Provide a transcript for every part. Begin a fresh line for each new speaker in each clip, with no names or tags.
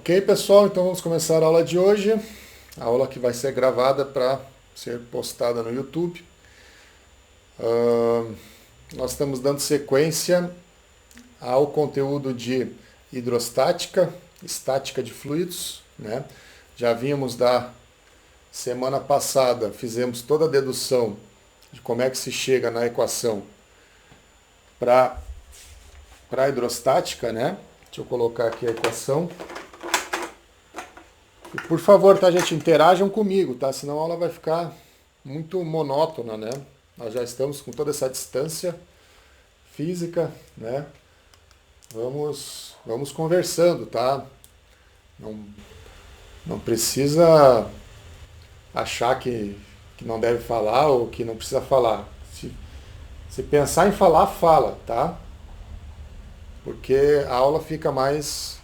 Ok, pessoal, então vamos começar a aula de hoje. A aula que vai ser gravada para ser postada no YouTube. Nós estamos dando sequência ao conteúdo de hidrostática, estática de fluidos, né? Já vimos da semana passada, fizemos toda a dedução de como é que se chega na equação para a hidrostática, né? Deixa eu colocar aqui a equação. E por favor, tá, gente, interajam comigo, tá? Senão a aula vai ficar muito monótona, né? Nós já estamos com toda essa distância física, né? Vamos conversando, tá? Não, não precisa achar que não deve falar ou que não precisa falar. Se pensar em falar, fala, tá? Porque a aula fica mais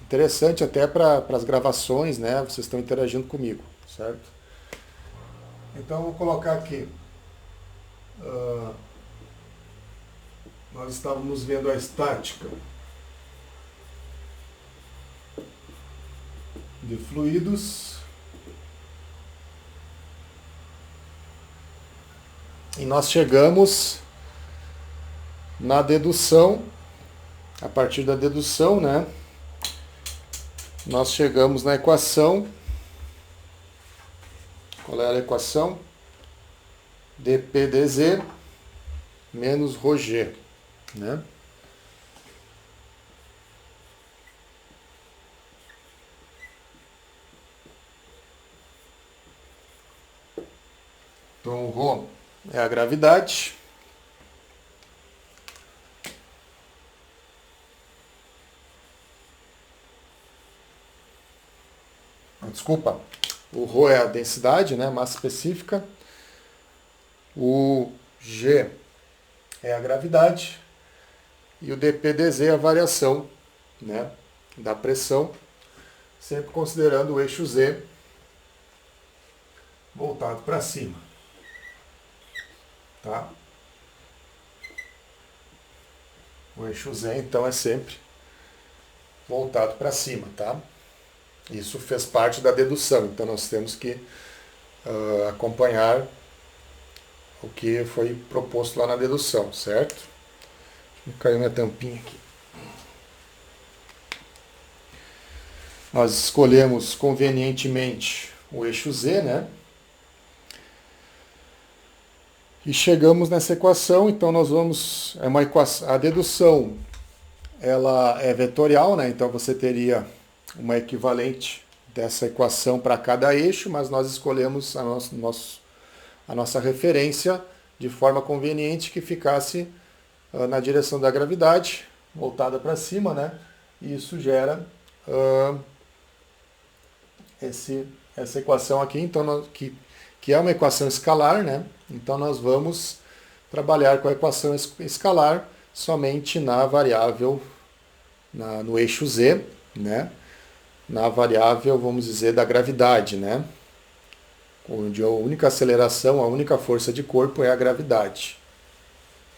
interessante até para as gravações, né? Vocês estão interagindo comigo, certo? Então, vou colocar aqui. Nós estávamos vendo a estática de fluidos e nós chegamos na dedução, a partir da dedução, né? Nós chegamos na equação. Qual era a equação? dPdz menos ρg, né? Então, ρ é a gravidade. Desculpa, o ρ é a densidade, né, massa específica. O G é a gravidade. E o dPdz é a variação, né, da pressão, sempre considerando o eixo Z voltado para cima. Tá? O eixo Z, então, é sempre voltado para cima, tá? Isso fez parte da dedução, então nós temos que acompanhar o que foi proposto lá na dedução, certo? Caiu minha tampinha aqui. Nós escolhemos convenientemente o eixo Z, né? E chegamos nessa equação, então nós vamos... É uma equação, a dedução ela é vetorial, né? Então você teria uma equivalente dessa equação para cada eixo, mas nós escolhemos a nossa referência de forma conveniente que ficasse na direção da gravidade, voltada para cima, né? E isso gera essa equação aqui, então, que é uma equação escalar, né? Então nós vamos trabalhar com a equação escalar somente na variável, no eixo Z, né? Na variável, vamos dizer, da gravidade, né? Onde a única aceleração, a única força de corpo é a gravidade.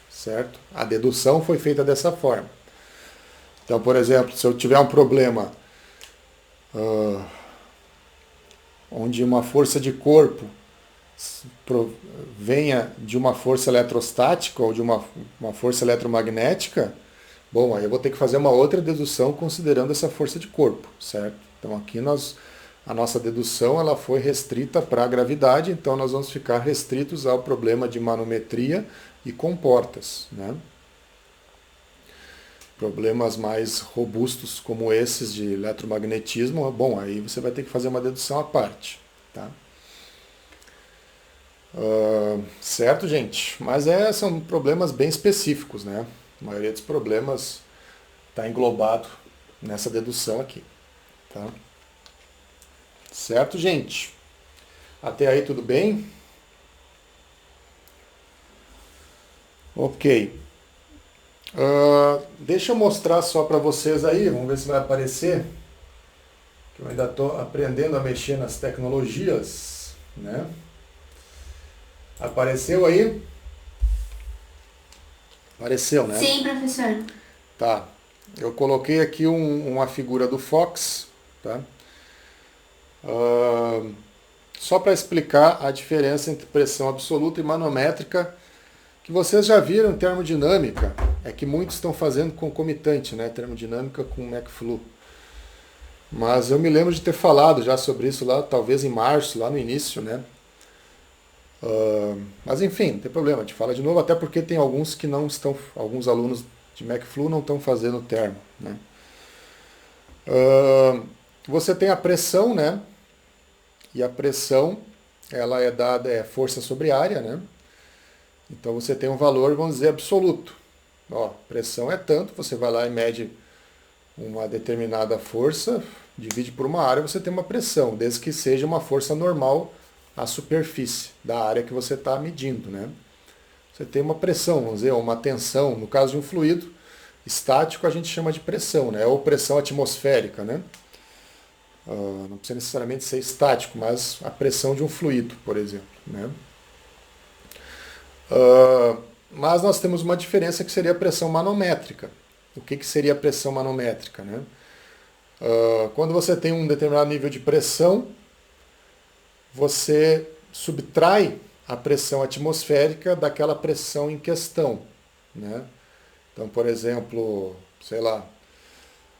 Certo? A dedução foi feita dessa forma. Então, por exemplo, se eu tiver um problema onde uma força de corpo venha de uma força eletrostática ou de uma força eletromagnética, bom, aí eu vou ter que fazer uma outra dedução considerando essa força de corpo, certo? Então aqui a nossa dedução ela foi restrita para a gravidade, então nós vamos ficar restritos ao problema de manometria e comportas, né? Problemas mais robustos como esses de eletromagnetismo, bom, aí você vai ter que fazer uma dedução à parte, tá? Certo, gente? Mas são problemas bem específicos, né? A maioria dos problemas está englobado nessa dedução aqui, tá? Certo, gente? Até aí tudo bem? Ok. Deixa eu mostrar só para vocês aí, vamos ver se vai aparecer, que eu ainda estou aprendendo a mexer nas tecnologias, né? Apareceu aí? Apareceu, né?
Sim, professor.
Tá. eu coloquei aqui uma figura do Fox, tá? Só para explicar a diferença entre pressão absoluta e manométrica, que vocês já viram em termodinâmica, é que muitos estão fazendo concomitante, né? Termodinâmica com McFlu. Mas eu me lembro de ter falado já sobre isso lá, talvez em março, lá no início, né? Mas enfim, não tem problema, a gente fala de novo, até porque tem alguns que não estão, alguns alunos de McFlu não estão fazendo termo, né? Você tem a pressão, né? E a pressão, ela é dada, é força sobre área, né? Então você tem um valor, vamos dizer, absoluto. Ó, pressão é tanto, você vai lá e mede uma determinada força, divide por uma área, você tem uma pressão, desde que seja uma força normal à superfície da área que você está medindo, né? Você tem uma pressão, vamos dizer, uma tensão. No caso de um fluido estático, a gente chama de pressão, né? Ou pressão atmosférica, né? Não precisa necessariamente ser estático, mas a pressão de um fluido, por exemplo, né? Mas nós temos uma diferença que seria a pressão manométrica. O que seria a pressão manométrica, né? Quando você tem um determinado nível de pressão, você subtrai a pressão atmosférica daquela pressão em questão, né? Então, por exemplo, sei lá,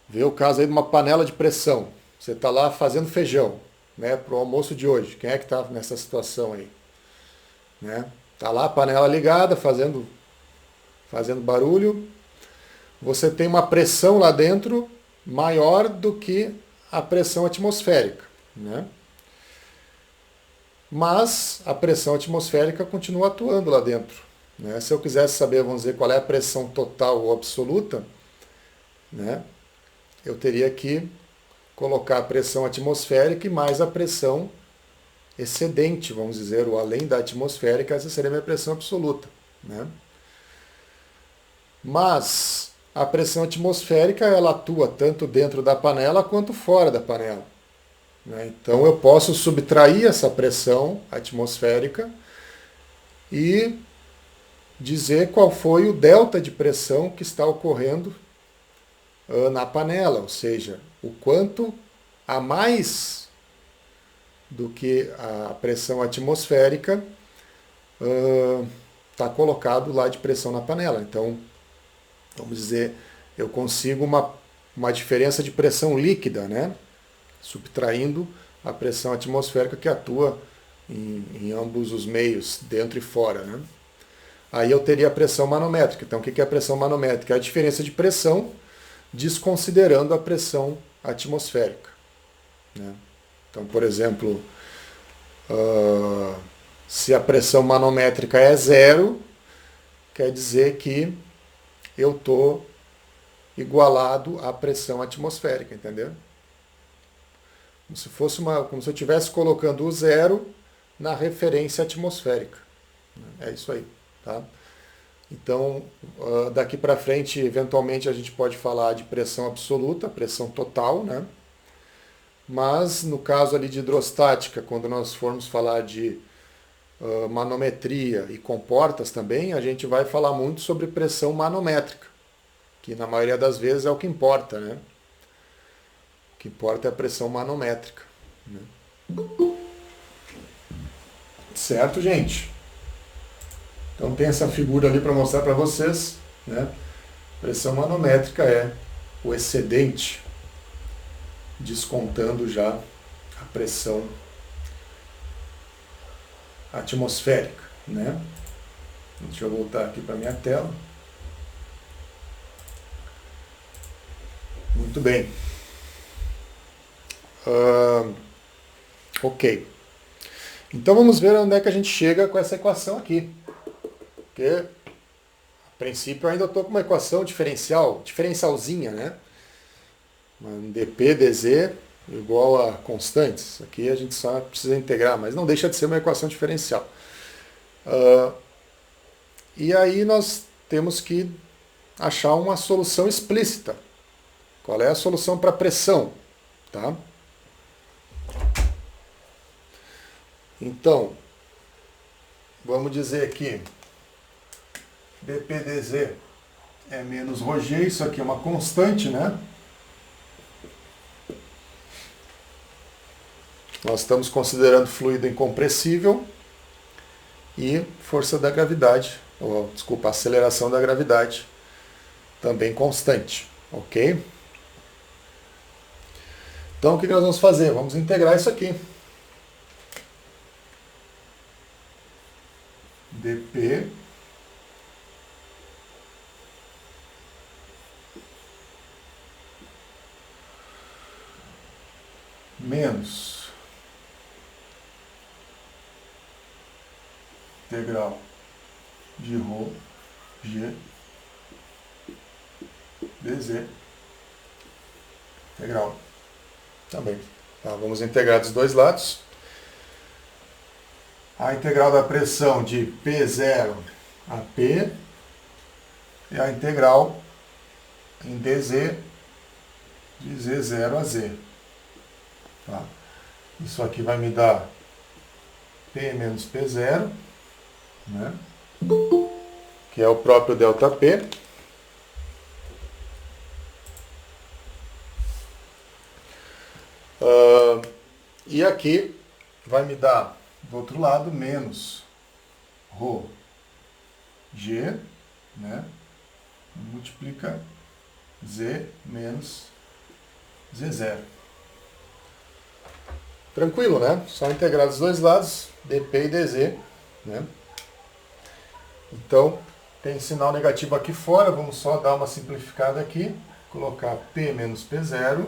vê o caso aí de uma panela de pressão. Você está lá fazendo feijão, né, para o almoço de hoje. Quem é que está nessa situação aí? Né? Tá lá a panela ligada, fazendo barulho. Você tem uma pressão lá dentro maior do que a pressão atmosférica, né? Mas a pressão atmosférica continua atuando lá dentro, né? Se eu quisesse saber, vamos dizer, qual é a pressão total ou absoluta, né, eu teria que colocar a pressão atmosférica e mais a pressão excedente, vamos dizer, ou além da atmosférica, essa seria a minha pressão absoluta, né? Mas a pressão atmosférica, ela atua tanto dentro da panela quanto fora da panela, né? Então eu posso subtrair essa pressão atmosférica e dizer qual foi o delta de pressão que está ocorrendo na panela, ou seja, o quanto a mais do que a pressão atmosférica está colocado lá de pressão na panela. Então, vamos dizer, eu consigo uma diferença de pressão líquida, né? Subtraindo a pressão atmosférica que atua em ambos os meios, dentro e fora, né? Aí eu teria a pressão manométrica. Então, o que é a pressão manométrica? É a diferença de pressão desconsiderando a pressão atmosférica, né? Então, por exemplo, se a pressão manométrica é zero, quer dizer que eu estou igualado à pressão atmosférica, entendeu? Como se eu estivesse colocando o zero na referência atmosférica. É isso aí, tá? Então, daqui para frente, eventualmente, a gente pode falar de pressão absoluta, pressão total, né? Mas, no caso ali de hidrostática, quando nós formos falar de manometria e comportas também, a gente vai falar muito sobre pressão manométrica, que na maioria das vezes é o que importa, né? O que importa é a pressão manométrica, né? Certo, gente? Então tem essa figura ali para mostrar para vocês, né? Pressão manométrica é o excedente, descontando já a pressão atmosférica, né? Deixa eu voltar aqui para minha tela. Muito bem. Ok. Então vamos ver onde é que a gente chega com essa equação aqui. Porque, a princípio, eu ainda estou com uma equação diferencialzinha, né? Um dp dz igual a constantes. Aqui a gente só precisa integrar, mas não deixa de ser uma equação diferencial. E aí nós temos que achar uma solução explícita. Qual é a solução para pressão? Tá? Então, vamos dizer que dp dz é menos ρg, isso aqui é uma constante, né? Nós estamos considerando fluido incompressível e força da gravidade, ou desculpa, aceleração da gravidade, também constante, ok? Então o que nós vamos fazer? Vamos integrar isso aqui. dp menos integral de ρ g dz integral também. Tá, vamos integrar dos dois lados. A integral da pressão de P0 a P e a integral em dz de Z0 a Z. Tá? Isso aqui vai me dar P menos P0, né? Que é o próprio ΔP. E aqui vai me dar, do outro lado, menos ρg, né? Multiplica Z menos Z0. Tranquilo, né? Só integrar dos dois lados, dp e dz, né? Então, tem sinal negativo aqui fora, vamos só dar uma simplificada aqui, colocar P menos P0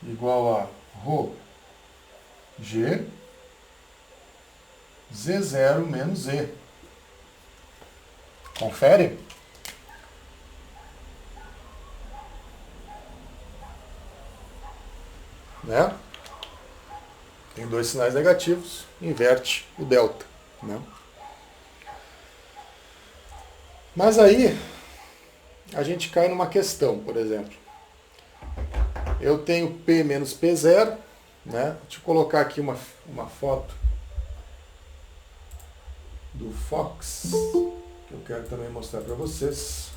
igual a ρg Z0 menos Z. Confere? Né? Tem dois sinais negativos, inverte o delta, né? Mas aí a gente cai numa questão, por exemplo. Eu tenho P menos P0, né? Deixa eu colocar aqui uma foto do Fox, que eu quero também mostrar para vocês.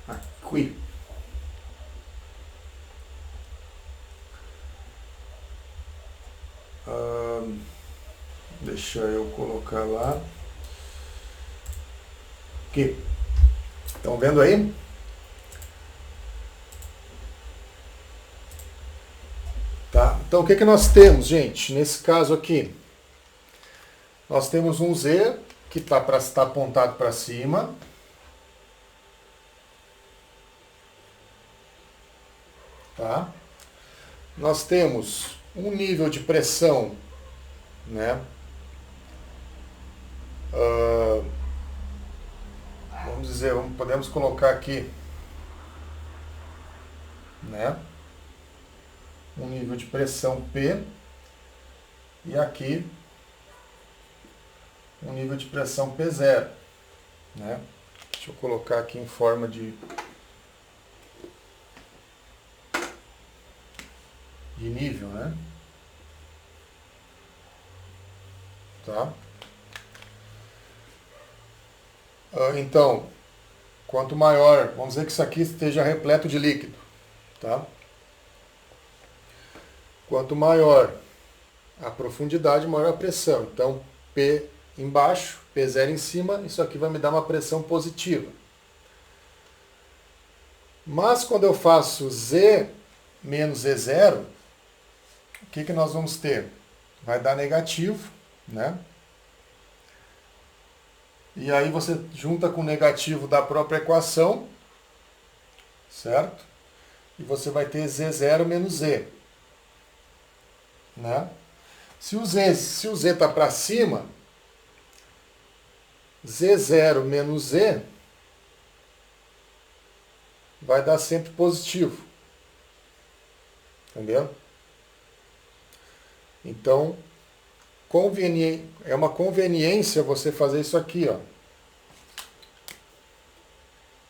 Aqui. Deixa eu colocar lá. Aqui. Estão vendo aí? Tá? Então o que que nós temos, gente? Nesse caso aqui, nós temos um Z que está apontado para cima. Tá? Nós temos um nível de pressão, né? Vamos dizer, podemos colocar aqui, né? Um nível de pressão P e aqui um nível de pressão P0, né? Deixa eu colocar aqui em forma de nível, né? Tá? Então, quanto maior, vamos dizer que isso aqui esteja repleto de líquido, tá? Quanto maior a profundidade, maior a pressão. Então, P embaixo, P0 em cima, isso aqui vai me dar uma pressão positiva. Mas quando eu faço Z menos Z0, o que que nós vamos ter? Vai dar negativo, né? E aí você junta com o negativo da própria equação, certo? E você vai ter Z0 menos Z. Né? Se o Z está para cima, Z0 menos Z vai dar sempre positivo. Entendeu? Então, é uma conveniência você fazer isso aqui, ó.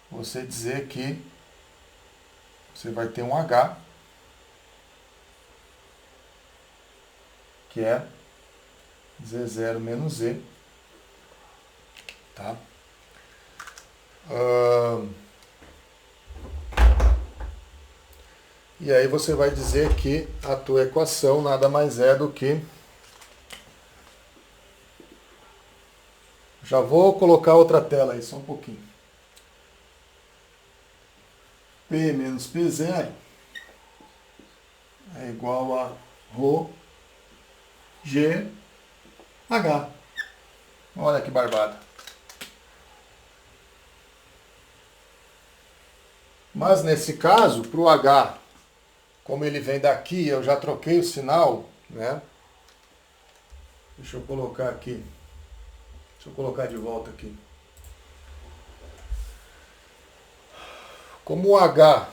Você dizer que você vai ter um H que é Z0 menos Z. Tá? E aí você vai dizer que a tua equação nada mais é do que... Já vou colocar outra tela aí, só um pouquinho. P menos P0 é igual a ρ G H. Olha que barbada. Mas nesse caso, para o H, como ele vem daqui, eu já troquei o sinal, né? Deixa eu colocar aqui. Deixa eu colocar de volta aqui. Como o H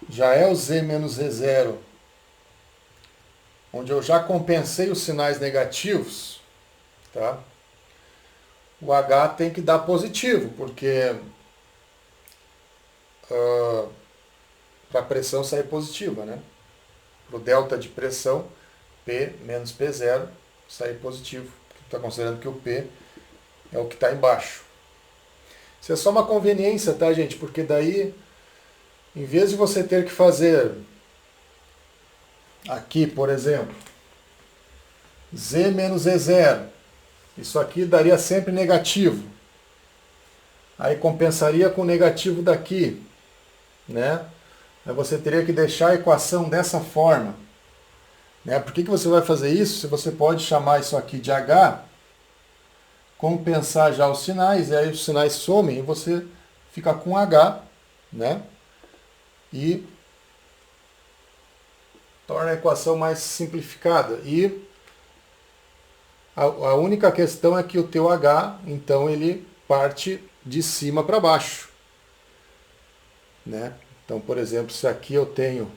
já é o Z menos Z0, onde eu já compensei os sinais negativos, tá? O H tem que dar positivo, porque para a pressão sair positiva, né? Para o delta de pressão, P menos P0, sair positivo. Está considerando que o P é o que está embaixo. Isso é só uma conveniência, tá, gente? Porque daí, em vez de você ter que fazer aqui, por exemplo, Z menos Z0, isso aqui daria sempre negativo. Aí compensaria com o negativo daqui, né? Aí você teria que deixar a equação dessa forma. Né? Por que você vai fazer isso? Se você pode chamar isso aqui de H, compensar já os sinais, e aí os sinais somem e você fica com H, né? E torna a equação mais simplificada. E a única questão é que o teu H, então, ele parte de cima para baixo. Né? Então, por exemplo, se aqui eu tenho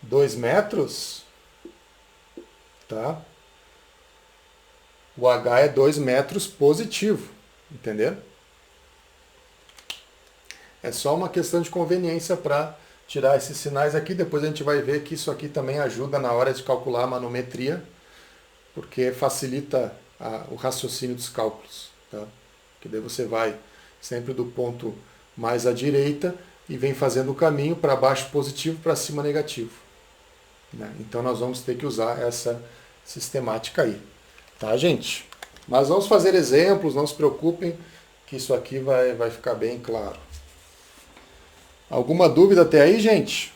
2 metros, tá? O H é 2 metros positivo, entendeu? É só uma questão de conveniência para tirar esses sinais aqui. Depois a gente vai ver que isso aqui também ajuda na hora de calcular a manometria, porque facilita o raciocínio dos cálculos. Tá? Que daí você vai sempre do ponto mais à direita e vem fazendo o caminho para baixo positivo, para cima negativo. Né? Então nós vamos ter que usar essa sistemática aí. Tá, gente? Mas vamos fazer exemplos, não se preocupem, que isso aqui vai ficar bem claro. Alguma dúvida até aí, gente?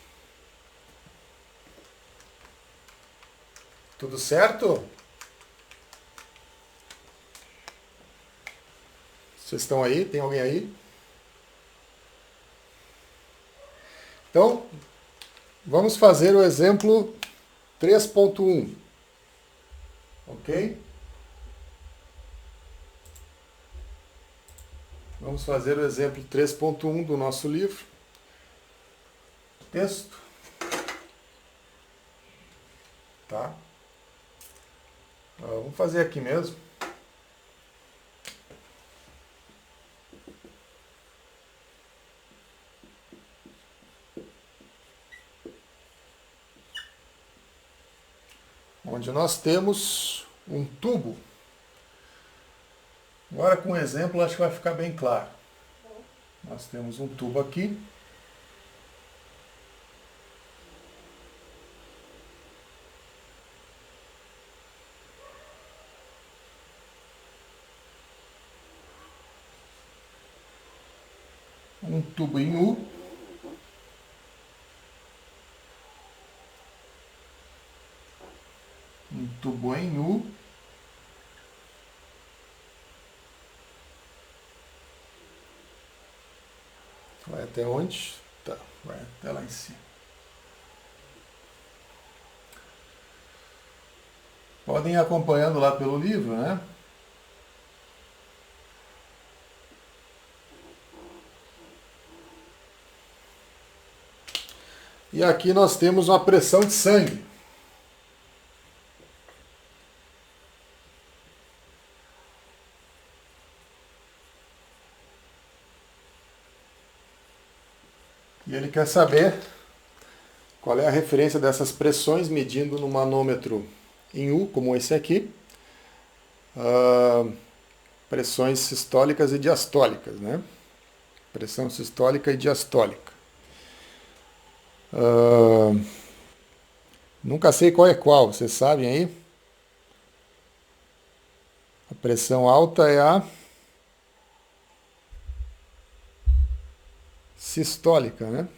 Tudo certo? Vocês estão aí? Tem alguém aí? Então, vamos fazer o exemplo 3.1. Ok? Vamos fazer o exemplo 3.1 do nosso livro. Texto. Tá? Vamos fazer aqui mesmo. Onde nós temos um tubo. Agora com um exemplo acho que vai ficar bem claro. Nós temos um tubo aqui. Um tubo em U. Um tubo em U. Vai até onde? Tá, vai até lá em cima. Podem ir acompanhando lá pelo livro, né? E aqui nós temos uma pressão de sangue. E ele quer saber Qual é a referência dessas pressões medindo no manômetro em U, como esse aqui? Pressões sistólicas e diastólicas, né? Pressão sistólica e diastólica. Nunca sei qual é qual, vocês sabem aí? A pressão alta é a sistólica, né?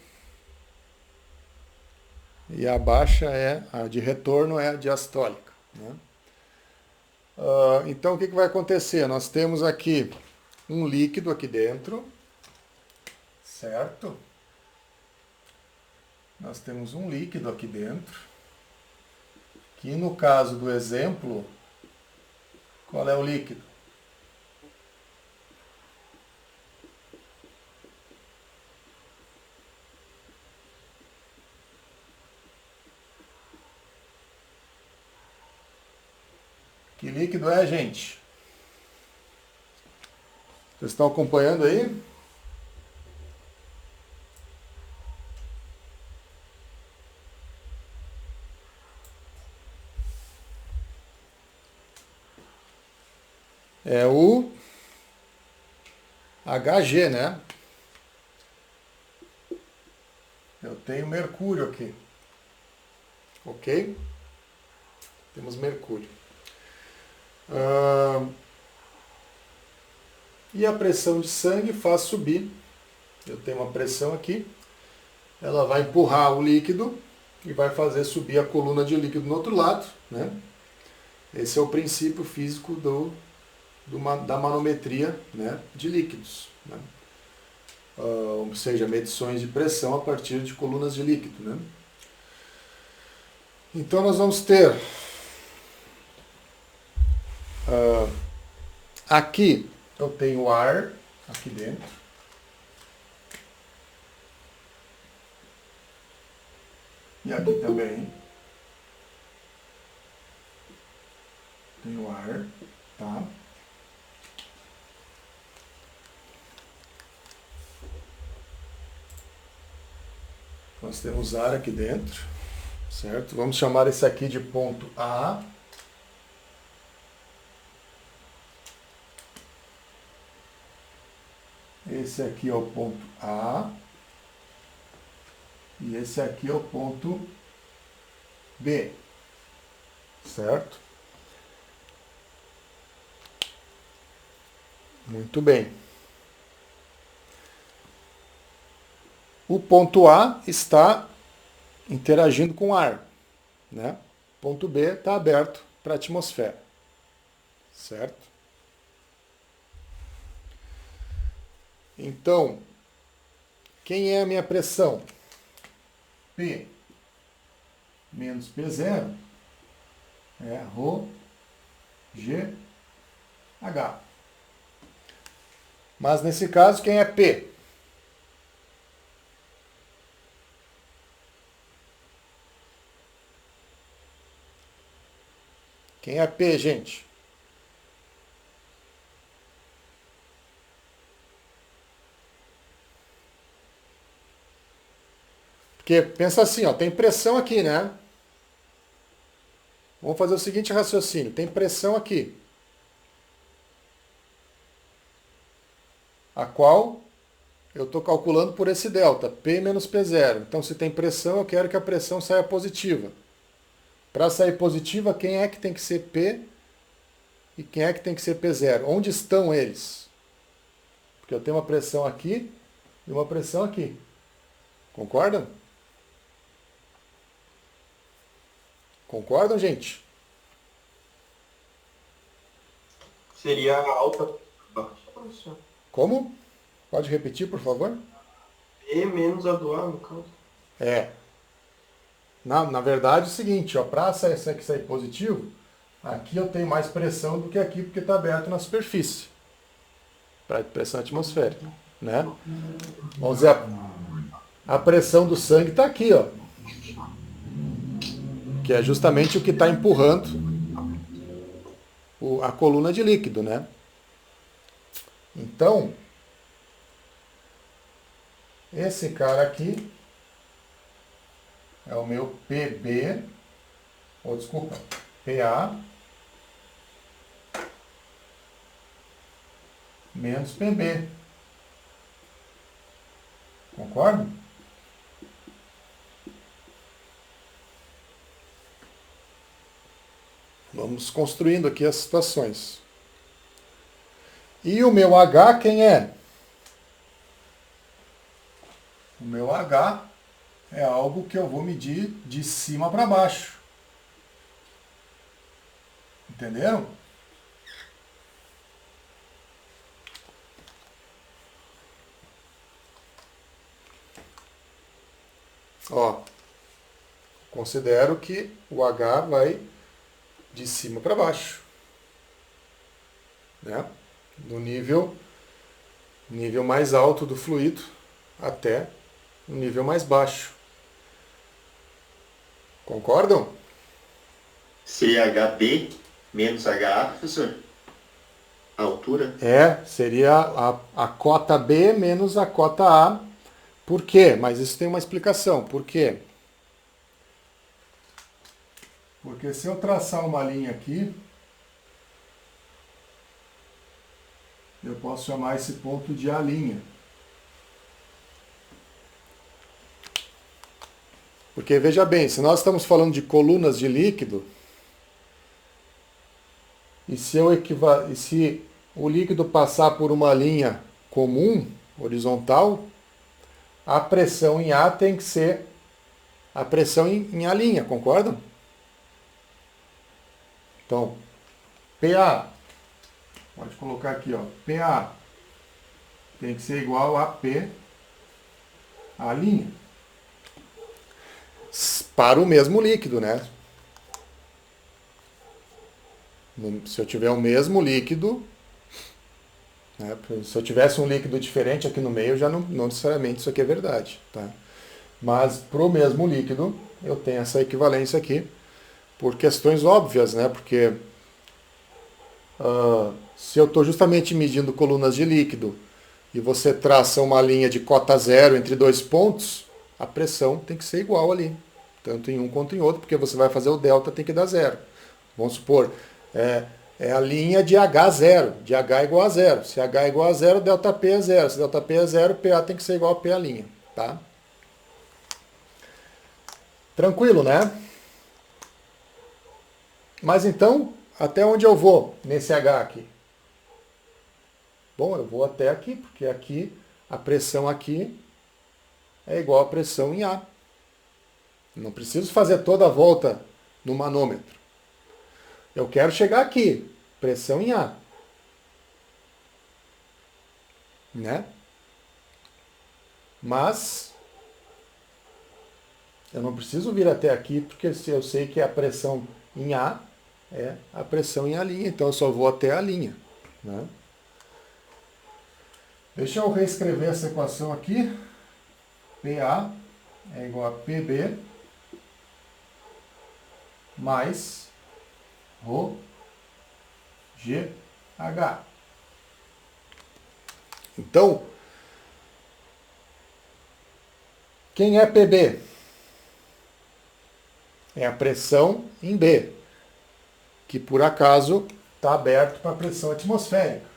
E a baixa é a de retorno, é a diastólica, né? Então o que vai acontecer? Nós temos aqui um líquido aqui dentro, certo? Nós temos um líquido aqui dentro, que no caso do exemplo, qual é o líquido? Que líquido é, gente? Vocês estão acompanhando aí? É o Hg, né? Eu tenho mercúrio aqui. Ok? Temos mercúrio. E a pressão de sangue faz subir. Eu tenho uma pressão aqui. Ela vai empurrar o líquido e vai fazer subir a coluna de líquido no outro lado, né? Esse é o princípio físico da manometria, né, de líquidos, né? Ou seja, medições de pressão a partir de colunas de líquido, né? Então nós vamos ter aqui eu tenho ar aqui dentro. E aqui também tenho ar, tá? Nós temos ar aqui dentro, certo? Vamos chamar esse aqui de ponto A. Esse aqui é o ponto A. E esse aqui é o ponto B, certo? Muito bem. O ponto A está interagindo com o ar, né? O ponto B está aberto para a atmosfera, certo? Então, quem é a minha pressão? P menos P0 é ρ G H. Mas nesse caso, quem é P? Quem é P, gente? Porque pensa assim, ó, tem pressão aqui, né? Vamos fazer o seguinte raciocínio. Tem pressão aqui, a qual eu estou calculando por esse delta, P menos P0. Então, se tem pressão, eu quero que a pressão saia positiva. Para sair positiva, quem é que tem que ser P e quem é que tem que ser P0? Onde estão eles? Porque eu tenho uma pressão aqui e uma pressão aqui. Concordam? Concordam, gente?
Seria a alta baixa.
Como? Pode repetir, por favor?
E menos a do A, no caso.
É. Na verdade, é o seguinte, para sair positivo, aqui eu tenho mais pressão do que aqui, porque está aberto na superfície. Para pressão atmosférica, né? Vamos dizer, a pressão do sangue está aqui, ó. Que é justamente o que está empurrando a coluna de líquido, né? Então, esse cara aqui é o meu PB, ou desculpa, PA menos PB. Concorda? Vamos construindo aqui as situações. E o meu H quem é? O meu H é algo que eu vou medir de cima para baixo. Entenderam? Ó, considero que o H vai de cima para baixo, né? No nível mais alto do fluido até o nível mais baixo. Concordam?
CHB menos HA, professor? A altura?
Seria a cota B menos a cota A. Por quê? Mas isso tem uma explicação. Por quê? Porque se eu traçar uma linha aqui, eu posso chamar esse ponto de A'. Porque veja bem, se nós estamos falando de colunas de líquido, e se o líquido passar por uma linha comum, horizontal, a pressão em A tem que ser a pressão em A', concordam? Então, PA, pode colocar aqui, ó, PA tem que ser igual a P, A'. Para o mesmo líquido, né? Se eu tiver o mesmo líquido, né? Se eu tivesse um líquido diferente aqui no meio, já não necessariamente isso aqui é verdade, tá? Mas para o mesmo líquido, eu tenho essa equivalência aqui, por questões óbvias, né? Porque se eu estou justamente medindo colunas de líquido e você traça uma linha de cota zero entre dois pontos, a pressão tem que ser igual ali, tanto em um quanto em outro, porque você vai fazer o delta, tem que dar zero. Vamos supor, é a linha de H0, de H igual a zero. Se H é igual a zero, delta P é zero. Se delta P é zero, PA tem que ser igual a P', tá? Tranquilo, né? Mas então, até onde eu vou nesse H aqui? Bom, eu vou até aqui, porque aqui, a pressão aqui é igual à pressão em A. Não preciso fazer toda a volta no manômetro. Eu quero chegar aqui, pressão em A. Né? Mas eu não preciso vir até aqui, porque eu sei que a pressão em A é a pressão em A', então eu só vou até a linha. Né? Deixa eu reescrever essa equação aqui. PA é igual a PB mais ρ GH. Então, quem é PB? É a pressão em B, que por acaso está aberto para a pressão atmosférica.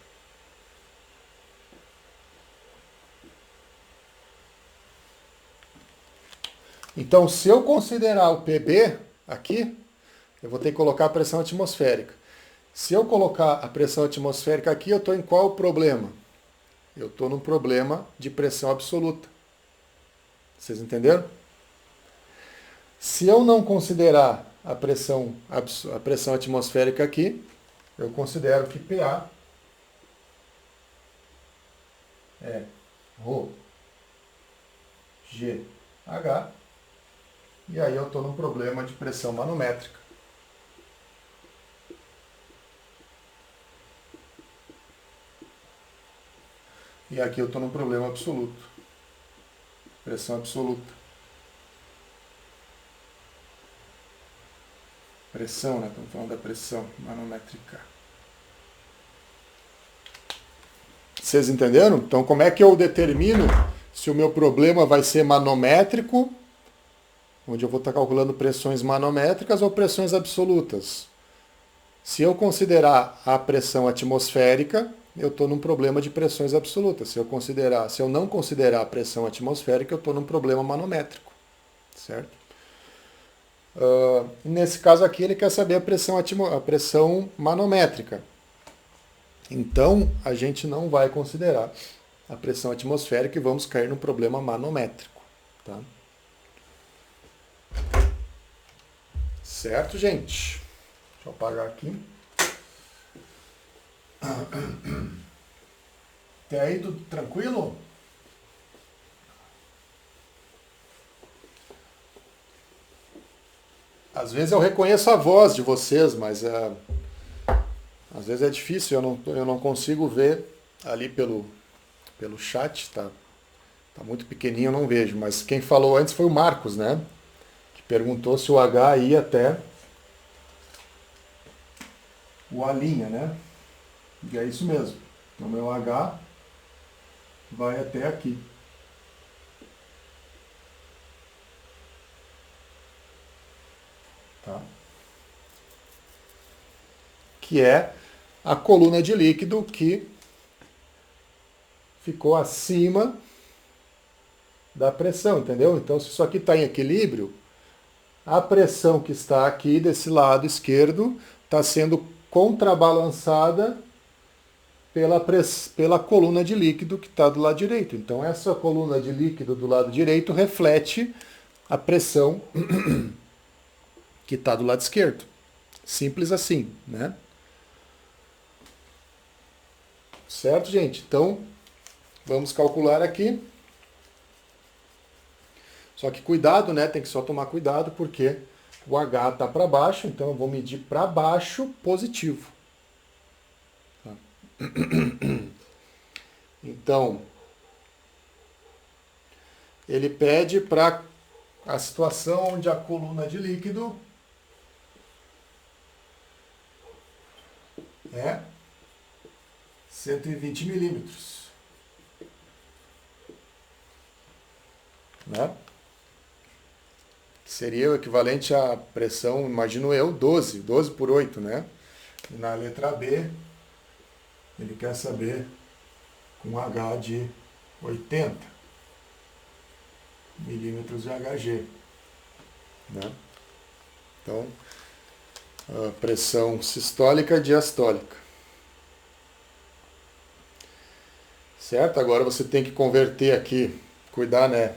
Então, se eu considerar o PB aqui, eu vou ter que colocar a pressão atmosférica. Se eu colocar a pressão atmosférica aqui, eu estou em qual problema? Eu estou num problema de pressão absoluta. Vocês entenderam? Se eu não considerar a pressão atmosférica aqui, eu considero que PA é ρ GH, e aí eu estou num problema de pressão manométrica. E aqui eu estou num problema absoluto. Pressão absoluta. Pressão, né? Estamos falando da pressão manométrica. Vocês entenderam? Então, como é que eu determino se o meu problema vai ser manométrico onde eu vou estar calculando pressões manométricas ou pressões absolutas. Se eu considerar a pressão atmosférica, eu estou num problema de pressões absolutas. Se eu não considerar a pressão atmosférica, eu estou num problema manométrico, certo? Nesse caso aqui, ele quer saber a pressão manométrica. Então, a gente não vai considerar a pressão atmosférica e vamos cair num problema manométrico. Tá? Certo, gente? Deixa eu apagar aqui. Até aí, tudo tranquilo? Às vezes eu reconheço a voz de vocês, mas às vezes é difícil, eu não consigo ver ali pelo chat, tá muito pequenininho, eu não vejo. Mas quem falou antes foi o Marcos, né? Que perguntou se o H ia até o A', né? E é isso mesmo. Então, meu H vai até aqui. Tá? Que é a coluna de líquido que ficou acima da pressão, entendeu? Então, se isso aqui está em equilíbrio, a pressão que está aqui desse lado esquerdo está sendo contrabalançada pela coluna de líquido que está do lado direito. Então, essa coluna de líquido do lado direito reflete a pressão que está do lado esquerdo. Simples assim, né? Certo, gente? Então, vamos calcular aqui. Só que cuidado, né? Tem que só tomar cuidado porque o H está para baixo, então eu vou medir para baixo positivo. Tá? Então, ele pede para a situação onde a coluna de líquido é 120 milímetros. Né? Seria o equivalente à pressão, imagino eu, 12 por 8, né? E na letra B, ele quer saber com H de 80 milímetros de Hg. Né? Então, a pressão sistólica e diastólica. Certo? Agora você tem que converter aqui, cuidar, né?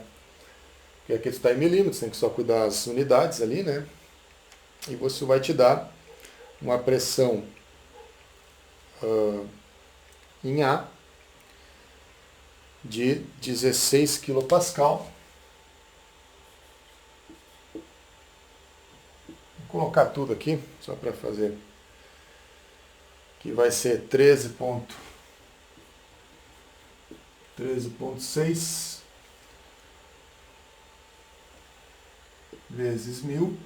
Porque aqui está em milímetros, tem que só cuidar as unidades ali, né? E você vai te dar uma pressão em A de 16 kPa. Vou colocar tudo aqui, só para fazer. Que vai ser 13,6 vezes 1000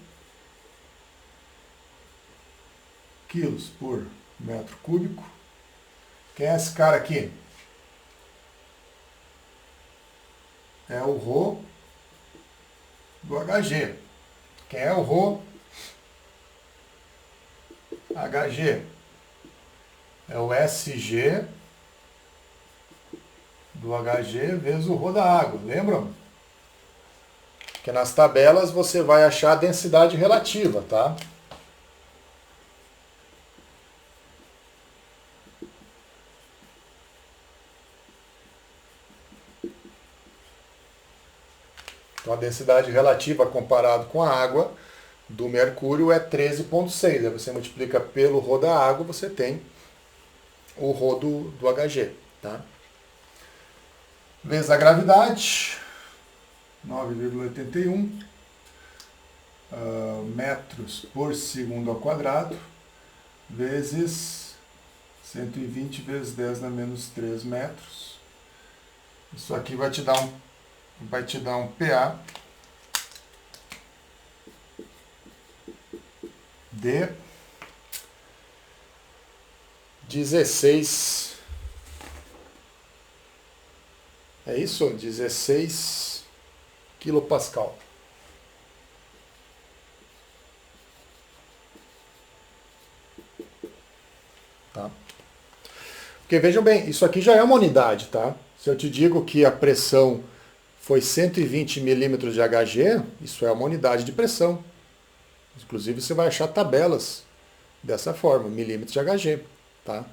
quilos por metro cúbico. Quem é esse cara aqui? É o ρ do Hg. Quem é o ρ Hg? É o Sg do Hg vezes o ρ da água, lembram? Porque nas tabelas você vai achar a densidade relativa, tá? Então a densidade relativa comparado com a água do mercúrio é 13,6. Aí você multiplica pelo ρ da água, você tem o ρ do Hg. Tá? Vezes a gravidade, 9,81 metros por segundo ao quadrado, vezes 120 vezes 10 na menos 3 metros. Isso aqui vai te dar um PA de 16. É isso? 16 kPa. Tá? Porque vejam bem, isso aqui já é uma unidade, tá? Se eu te digo que a pressão foi 120 milímetros de Hg, isso é uma unidade de pressão. Inclusive você vai achar tabelas dessa forma, milímetros de Hg, tá?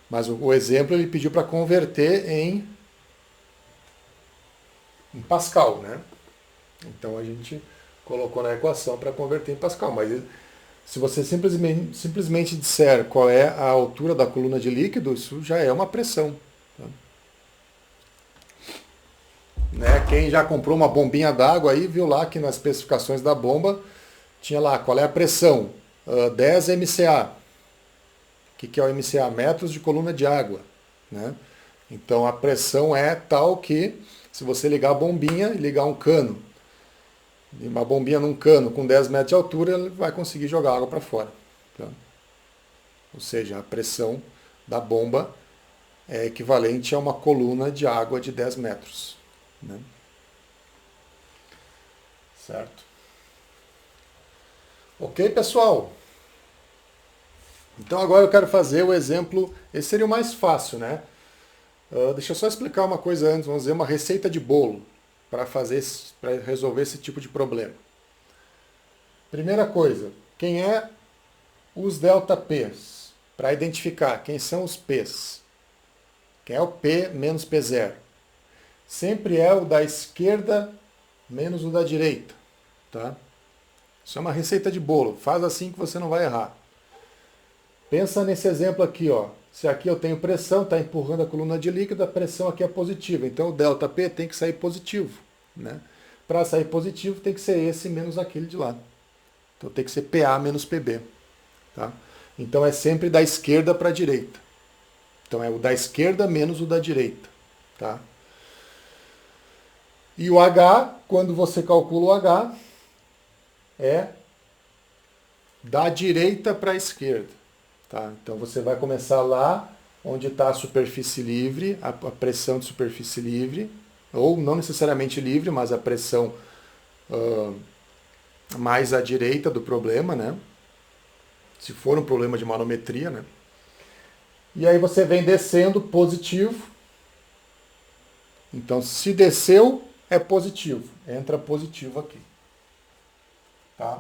Mas o exemplo ele pediu para converter em Pascal, né? Então a gente colocou na equação para converter em Pascal. Mas se você simplesmente disser qual é a altura da coluna de líquido, isso já é uma pressão. Tá? Né? Quem já comprou uma bombinha d'água aí viu lá que nas especificações da bomba tinha lá qual é a pressão, 10 MCA. O que é o MCA? Metros de coluna de água. Né? Então a pressão é tal que, se você ligar a bombinha e ligar um cano, uma bombinha num cano com 10 metros de altura, ele vai conseguir jogar água para fora. Tá? Ou seja, a pressão da bomba é equivalente a uma coluna de água de 10 metros. Né? Certo? Ok, pessoal? Então agora eu quero fazer o exemplo, esse seria o mais fácil, né? Deixa eu só explicar uma coisa antes, vamos dizer uma receita de bolo para resolver esse tipo de problema. Primeira coisa, quem é os delta P's? Para identificar quem são os P's. Quem é o P menos P0? Sempre é o da esquerda menos o da direita. Tá? Isso é uma receita de bolo, faz assim que você não vai errar. Pensa nesse exemplo aqui, ó. Se aqui eu tenho pressão, está empurrando a coluna de líquido, a pressão aqui é positiva. Então o ΔP tem que sair positivo. Né? Para sair positivo tem que ser esse menos aquele de lá. Então tem que ser PA menos PB. Tá? Então é sempre da esquerda para a direita. Então é o da esquerda menos o da direita. Tá? E o H, quando você calcula o H, é da direita para a esquerda. Tá? Então você vai começar lá onde está a superfície livre, a pressão de superfície livre, ou não necessariamente livre, mas a pressão mais à direita do problema, né? Se for um problema de manometria, né? E aí você vem descendo positivo. Então se desceu, é positivo. Entra positivo aqui. Tá?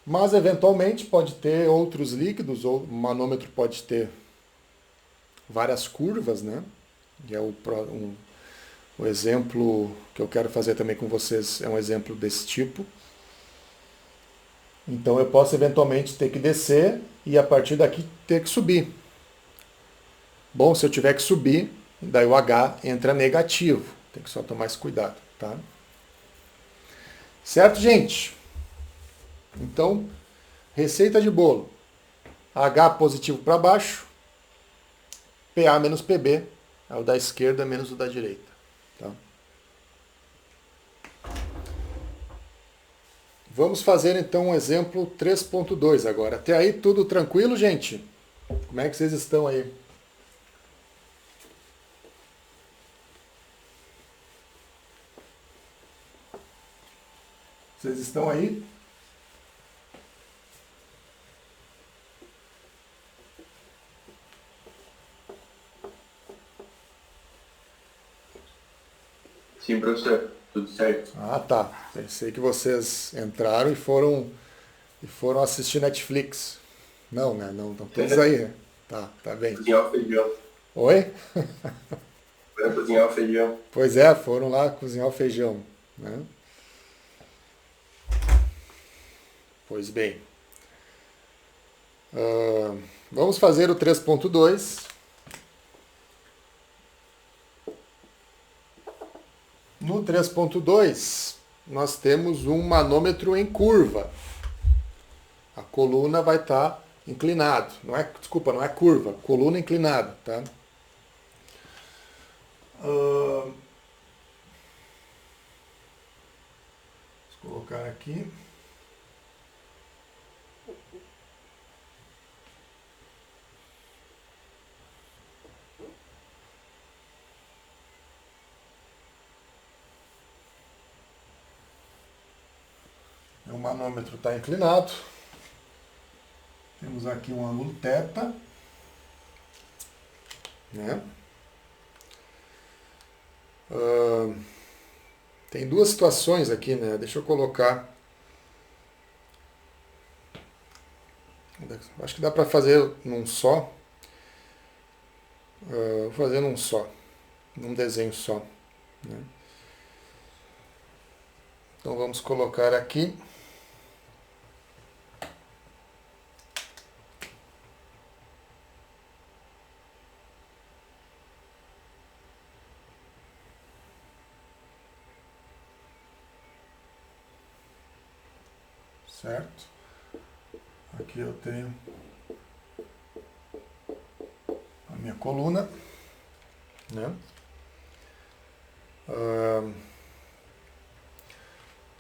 Mas, eventualmente, pode ter outros líquidos, ou o manômetro pode ter várias curvas, né? E é o exemplo que eu quero fazer também com vocês é um exemplo desse tipo. Então, eu posso, eventualmente, ter que descer e, a partir daqui, ter que subir. Bom, se eu tiver que subir, daí o H entra negativo. Tem que só tomar esse cuidado, tá? Certo, gente? Então, receita de bolo. H positivo para baixo, PA menos PB, é o da esquerda menos o da direita. Tá? Vamos fazer então um exemplo 3.2 agora. Até aí tudo tranquilo, gente? Como é que vocês estão aí? Vocês estão aí?
Sim, professor. Tudo certo.
Ah, tá. Pensei que vocês entraram e foram assistir Netflix. Não, né? Não, estão todos aí. Tá bem.
Cozinhar o feijão.
Oi?
Vai cozinhar o feijão.
Pois é, foram lá cozinhar o feijão. Né? Pois bem. Vamos fazer o 3.2. No 3.2, nós temos um manômetro em curva. A coluna vai estar inclinada. Desculpa, não é curva, coluna inclinada. Tá? Vou colocar aqui. O manômetro está inclinado. Temos aqui um ângulo θ, né? Tem duas situações aqui, né? Deixa eu colocar. Acho que dá para fazer num só. Vou fazer num só, num desenho só, né? Então vamos colocar aqui. Certo? Aqui eu tenho a minha coluna, né?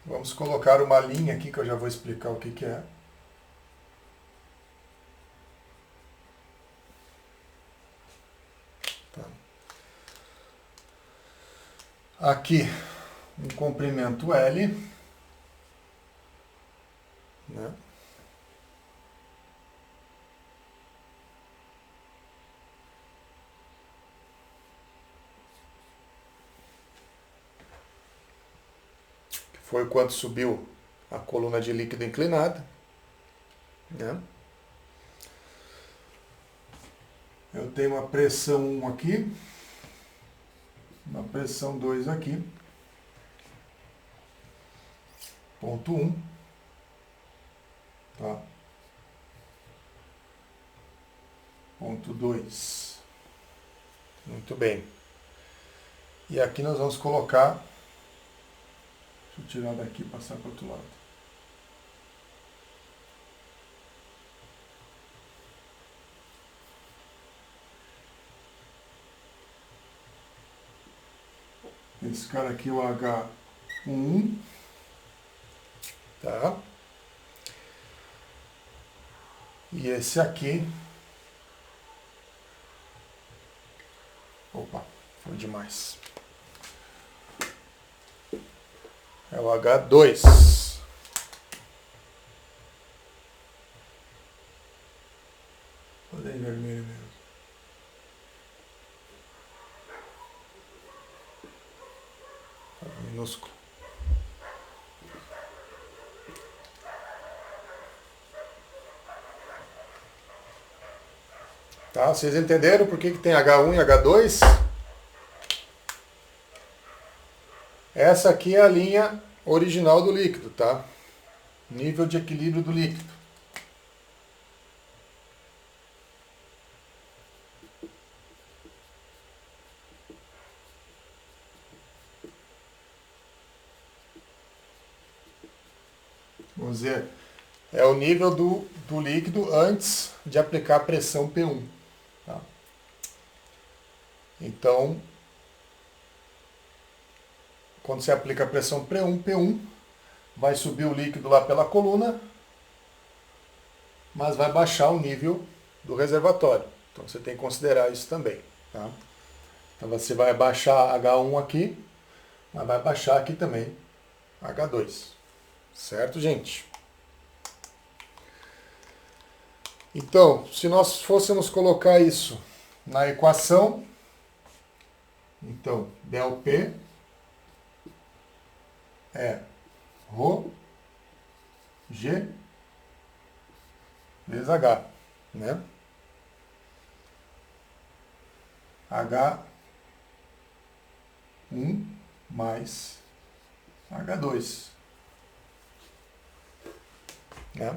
Vamos colocar uma linha aqui que eu já vou explicar o que que é. Tá. Aqui um comprimento L, né? Foi o quanto subiu a coluna de líquido inclinada, né? Eu tenho uma pressão 1 aqui, uma pressão 2 aqui, ponto 1, tá? Ponto 2. Muito bem. E aqui nós vamos colocar, deixa eu tirar daqui e passar para o outro lado. Esse cara aqui é o H1, tá? E esse aqui, opa, foi demais. É o H2. Olha aí, vermelho mesmo. Minúsculo. Tá, vocês entenderam por que tem H1 e H2? Essa aqui é a linha original do líquido, tá? Nível de equilíbrio do líquido. Vamos dizer, é o nível do líquido antes de aplicar a pressão P1. Tá? Então, quando você aplica a pressão P1, vai subir o líquido lá pela coluna, mas vai baixar o nível do reservatório. Então você tem que considerar isso também. Tá? Então você vai baixar H1 aqui, mas vai baixar aqui também H2. Certo, gente? Então, se nós fôssemos colocar isso na equação, então, ΔP é ρ G vezes H, né? H1 mais H2, né?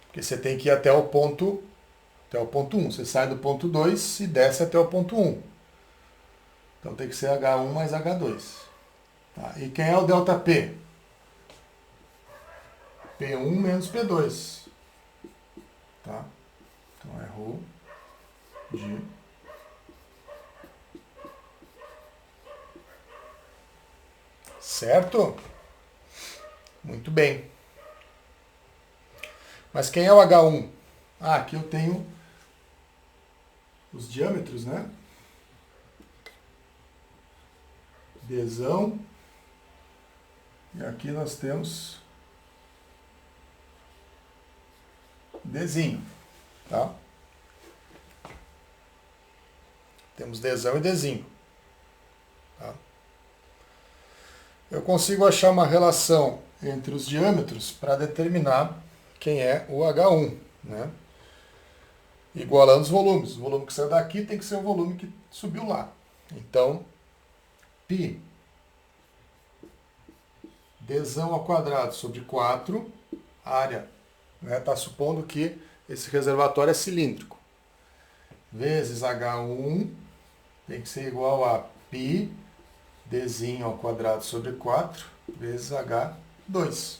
Porque você tem que ir até o ponto 1. Você sai do ponto 2 e desce até o ponto 1. Então tem que ser H1 mais H2. Tá? E quem é o ΔP? P1 menos P2. Tá? Então é ρ G. Certo? Muito bem. Mas quem é o H1? Ah, aqui eu tenho os diâmetros, né? Dzão. E aqui nós temos Dzinho, tá? Temos Dzão e Dzinho. Tá? Eu consigo achar uma relação entre os diâmetros para determinar quem é o H1, né? Igualando os volumes. O volume que saiu daqui tem que ser o volume que subiu lá. Então, π Dzão ao quadrado sobre 4, área, está supondo que esse reservatório é cilíndrico, vezes H1 tem que ser igual a π Dzinho ao quadrado sobre 4 vezes H2.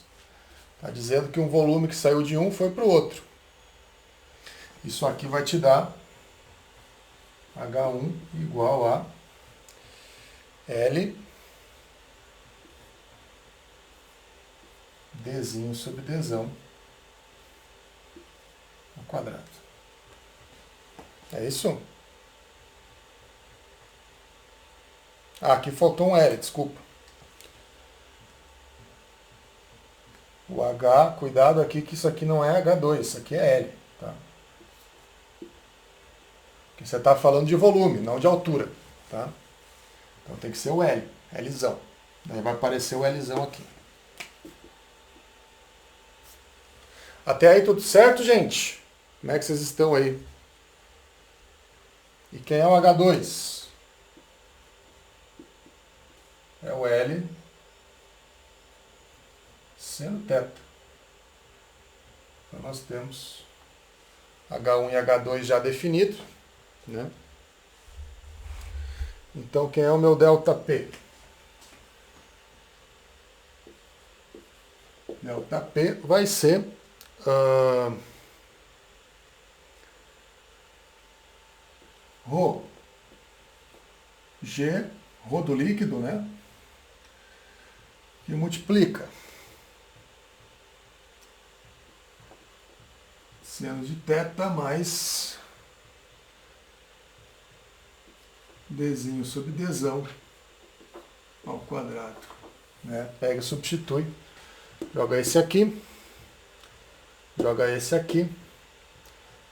Está dizendo que um volume que saiu de um foi para o outro. Isso aqui vai te dar H1 igual a L Dzinho sobre Dzão ao quadrado. É isso? Ah, aqui faltou um L, desculpa. O H, cuidado aqui que isso aqui não é H2, isso aqui é L. Tá? Porque você está falando de volume, não de altura. Tá? Então tem que ser o L, Lzão. Daí vai aparecer o Lzão aqui. Até aí tudo certo, gente? Como é que vocês estão aí? E quem é o H2? É o L seno θ. Então nós temos H1 e H2 já definido, né? Então quem é o meu ΔP? ΔP vai ser ρ G, ρ do líquido, né? Que multiplica seno de θ mais Dzinho sobre Dzão ao quadrado. Né? Pega e substitui. Joga esse aqui. Joga esse aqui.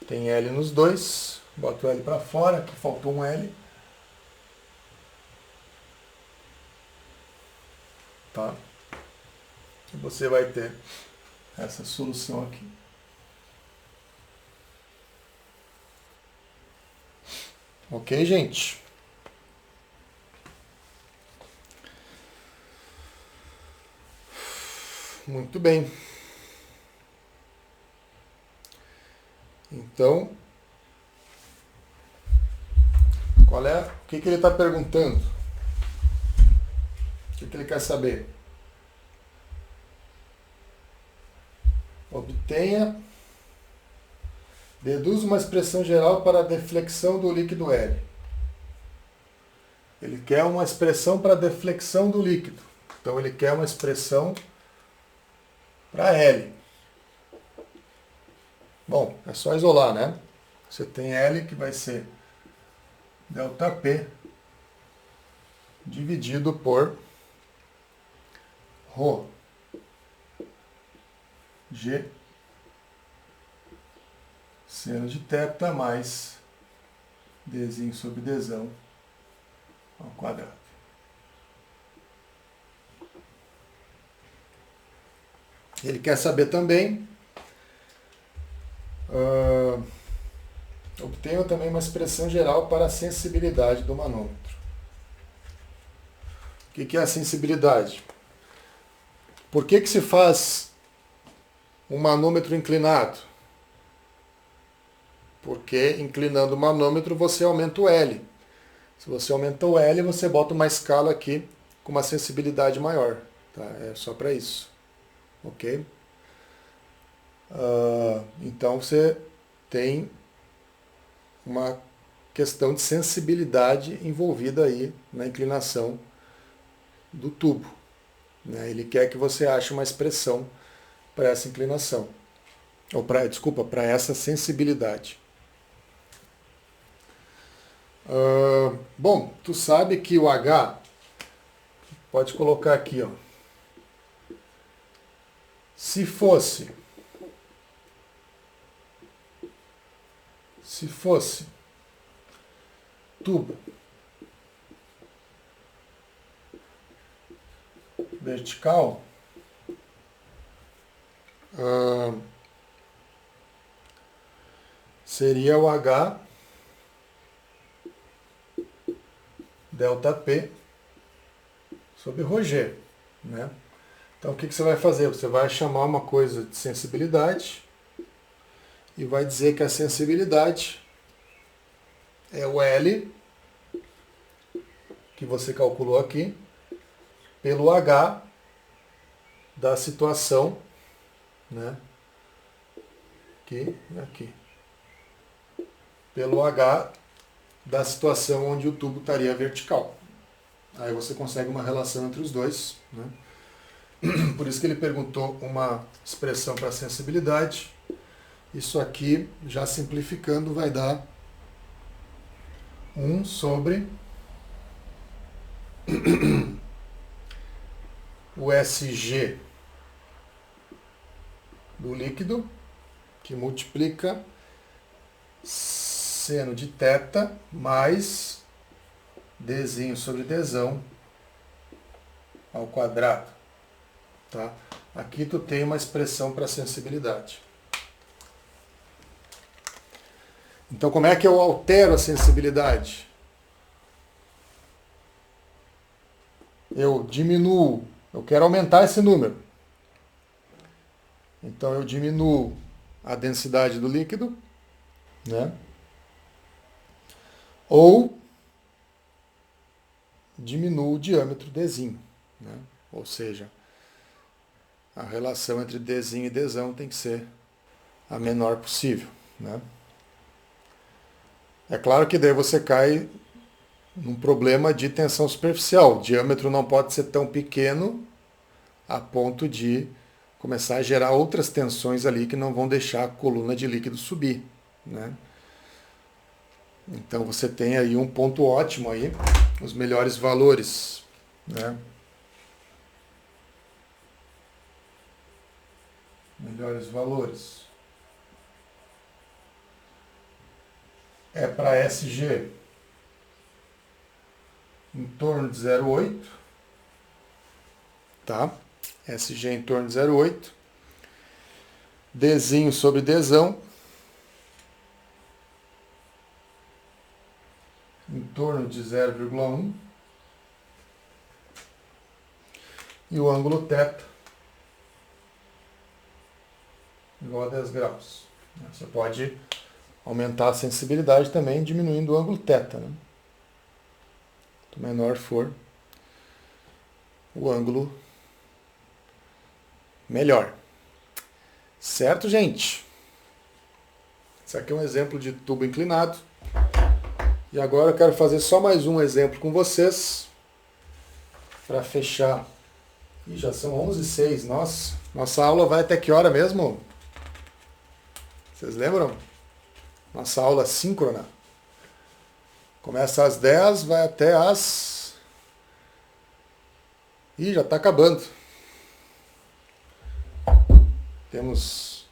Tem L nos dois. Bota o L para fora, que faltou um L. Tá? E você vai ter essa solução aqui. Ok, gente? Muito bem. Então, qual é, o que ele está perguntando? O que ele quer saber? Deduz uma expressão geral para a deflexão do líquido L. Ele quer uma expressão para a deflexão do líquido. Então ele quer uma expressão para L. Bom, é só isolar, né? Você tem L que vai ser ΔP dividido por ρ G seno de θ mais Dzinho sobre Dzão ao quadrado. Ele quer saber também, obtenha também uma expressão geral para a sensibilidade do manômetro. O que é a sensibilidade? Por que se faz um manômetro inclinado? Porque inclinando o manômetro você aumenta o L. Se você aumenta o L, você bota uma escala aqui com uma sensibilidade maior. Tá? É só para isso. Ok? Então você tem uma questão de sensibilidade envolvida aí na inclinação do tubo. Né? Ele quer que você ache uma expressão para essa inclinação. Ou para essa sensibilidade. Bom, tu sabe que o H, pode colocar aqui, ó. Se fosse Se fosse tubo vertical, seria o H delta P sobre ρg, né? Então o que você vai fazer? Você vai chamar uma coisa de sensibilidade e vai dizer que a sensibilidade é o L, que você calculou aqui, pelo H da situação, né? Aqui. Pelo H da situação onde o tubo estaria vertical. Aí você consegue uma relação entre os dois, né? Por isso que ele perguntou uma expressão para sensibilidade. Isso aqui, já simplificando, vai dar 1 sobre o SG do líquido, que multiplica seno de θ mais Dzinho sobre Dzão ao quadrado. Tá? Aqui tu tem uma expressão para sensibilidade. Então como é que eu altero a sensibilidade? Eu diminuo, eu quero aumentar esse número. Então eu diminuo a densidade do líquido, né? Ou diminuo o diâmetro Dzinho, né? Ou seja, a relação entre Dzinho e Dzão tem que ser a menor possível, né? É claro que daí você cai num problema de tensão superficial. O diâmetro não pode ser tão pequeno a ponto de começar a gerar outras tensões ali que não vão deixar a coluna de líquido subir, né? Então você tem aí um ponto ótimo aí, os melhores valores, né? Melhores valores. É para SG em torno de 0,8, tá? SG em torno de 0,8. Dzinho sobre Dzão em torno de 0,1. E o ângulo θ igual a 10 graus. Você pode aumentar a sensibilidade também diminuindo o ângulo θ, né? Quanto menor for o ângulo, melhor. Certo, gente? Esse aqui é um exemplo de tubo inclinado. E agora eu quero fazer só mais um exemplo com vocês para fechar. E já são 11h06. Nossa aula vai até que hora mesmo? Vocês lembram? Nossa aula síncrona. Começa às 10, vai até às... Ih, já está acabando. Temos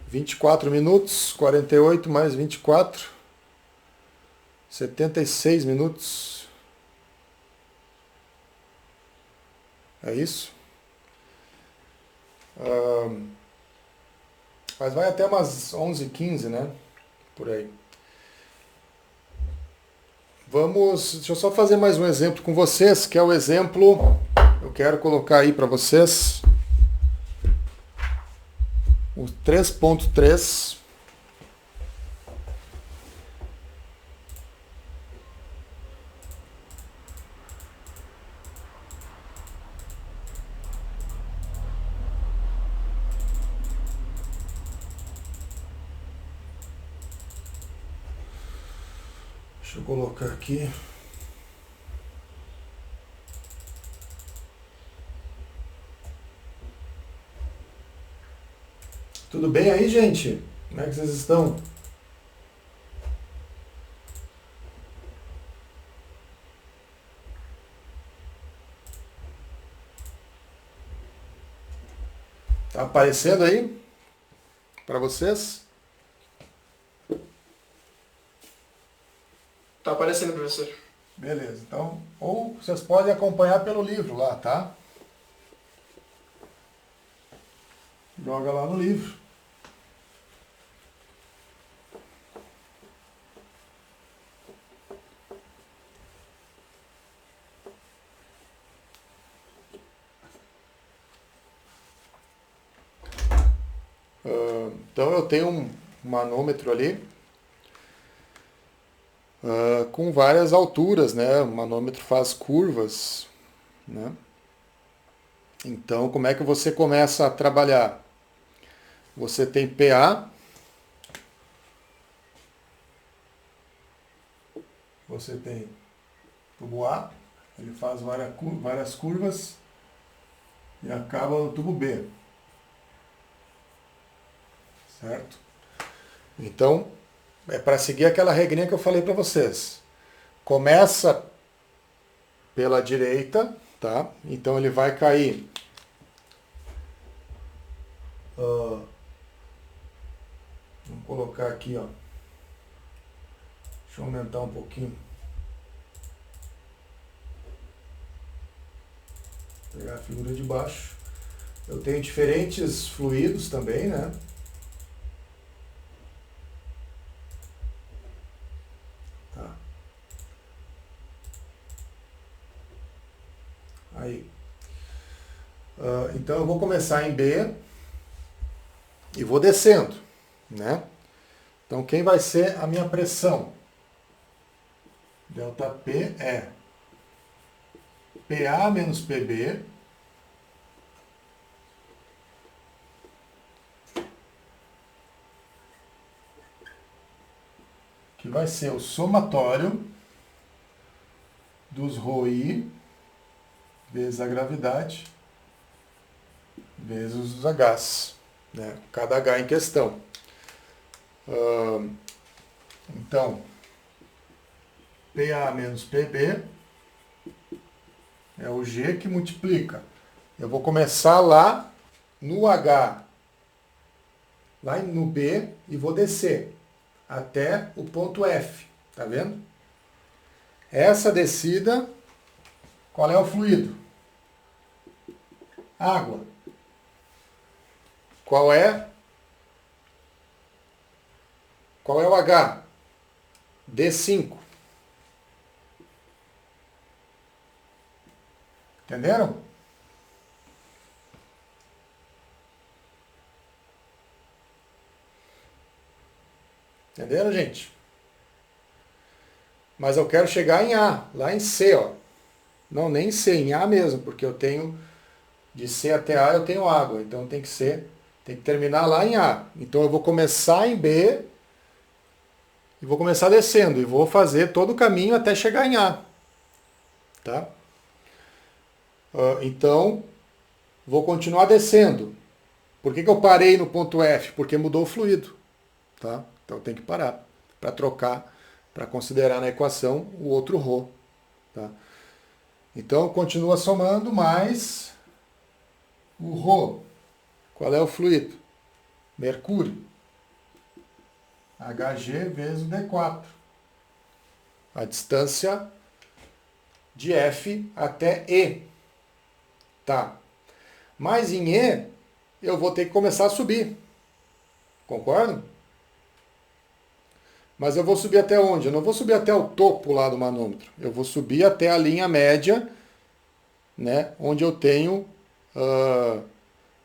24 minutos, 48 mais 24, 76 minutos. É isso? Mas vai até umas 11h15, né? Por aí. Deixa eu só fazer mais um exemplo com vocês, que é o exemplo, eu quero colocar aí para vocês, o 3.3. Deixa eu colocar aqui. Tudo bem aí, gente? Como é que vocês estão? Tá aparecendo aí para vocês?
Tá aparecendo, professor.
Beleza, então, ou vocês podem acompanhar pelo livro lá, tá? Joga lá no livro. Então eu tenho um manômetro ali com várias alturas, né? O manômetro faz curvas, né? Então, como é que você começa a trabalhar? Você tem PA, você tem tubo A, ele faz várias curvas e acaba no tubo B, certo? Então, é para seguir aquela regrinha que eu falei para vocês. Começa pela direita, tá? Então ele vai cair vamos colocar aqui, ó. Deixa eu aumentar um pouquinho. Vou pegar a figura de baixo. Eu tenho diferentes fluidos também, né? Tá. Aí. Então eu vou começar em B e vou descendo, né? Então quem vai ser a minha pressão? ΔP é PA menos PB que vai ser o somatório dos ρI vezes a gravidade vezes os Hs, né? Cada H em questão. Então, PA menos PB é o G que multiplica. Eu vou começar lá no H, lá no B, e vou descer até o ponto F. Tá vendo? Essa descida, qual é o fluido? Água. Qual é o H? D5. Entenderam? Entenderam, gente? Mas eu quero chegar em A, lá em C, ó. Não, nem em C, em A mesmo, porque eu tenho, de C até A eu tenho água, então tem que terminar lá em A. Então eu vou começar em B e vou começar descendo, e vou fazer todo o caminho até chegar em A. Tá? Então, vou continuar descendo. Por que eu parei no ponto F? Porque mudou o fluido. Tá? Então tem que parar para trocar, para considerar na equação o outro ρ. Tá? Então continua somando mais o ρ. Qual é o fluido? Mercúrio. Hg vezes o D4. A distância de F até E. Tá. Mas em E, eu vou ter que começar a subir. Concordam? Mas eu vou subir até onde? Eu não vou subir até o topo lá do manômetro. Eu vou subir até a linha média, né, onde eu tenho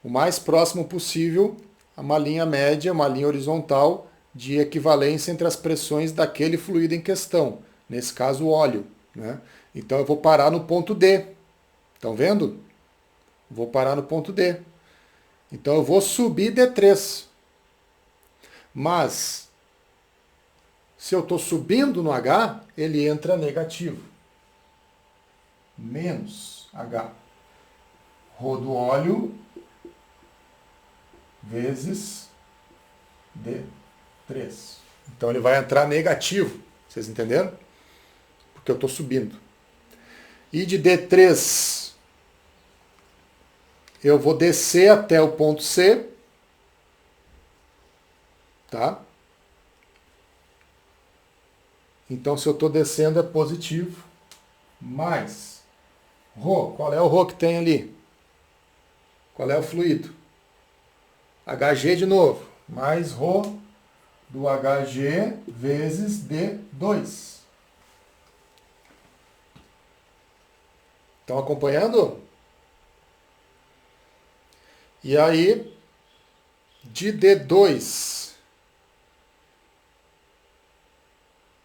o mais próximo possível a uma linha média, uma linha horizontal de equivalência entre as pressões daquele fluido em questão. Nesse caso, o óleo. Né? Então eu vou parar no ponto D. Estão vendo? Vou parar no ponto D. Então eu vou subir D3. Mas, se eu estou subindo no H, ele entra negativo. Menos H. Rho do óleo vezes D3. Então ele vai entrar negativo. Vocês entenderam? Porque eu estou subindo. E de D3, eu vou descer até o ponto C. Tá? Então, se eu estou descendo, é positivo. Mais ρ. Qual é o ρ que tem ali? Qual é o fluido? Hg de novo. Mais ρ do Hg vezes D2. Estão acompanhando? E aí, de D2,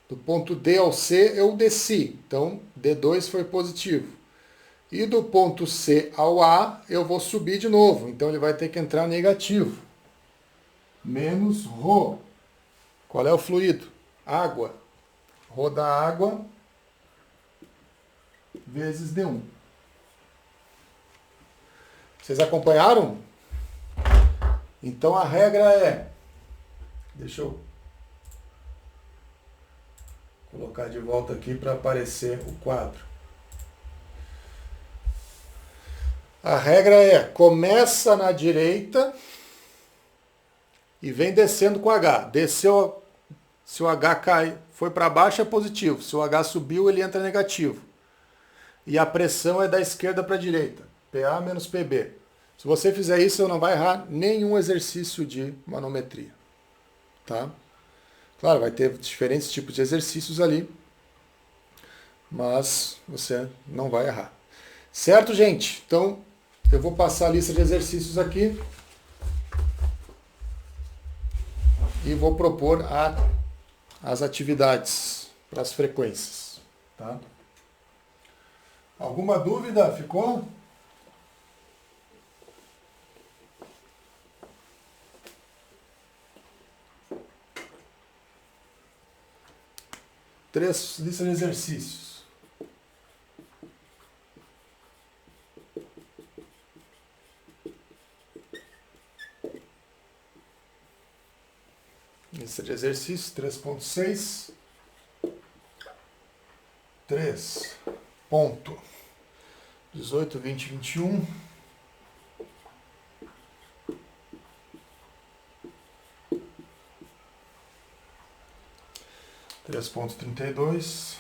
do ponto D ao C, eu desci. Então, D2 foi positivo. E do ponto C ao A, eu vou subir de novo. Então, ele vai ter que entrar negativo. Menos ρ. Qual é o fluido? Água. Ρ da água vezes D1. Vocês acompanharam? Então a regra é... Deixa eu colocar de volta aqui para aparecer o quadro. A regra é, começa na direita e vem descendo com H. Desceu, se o H cai, foi para baixo é positivo. Se o H subiu, ele entra negativo. E a pressão é da esquerda para a direita. PA menos PB. Se você fizer isso, você não vai errar nenhum exercício de manometria. Tá? Claro, vai ter diferentes tipos de exercícios ali, mas você não vai errar. Certo, gente? Então, eu vou passar a lista de exercícios aqui e vou propor as atividades para as frequências. Tá? Alguma dúvida? Ficou? Três listas de exercícios. Lista de exercícios 3.6. 3.18, 20, 21. 3.32,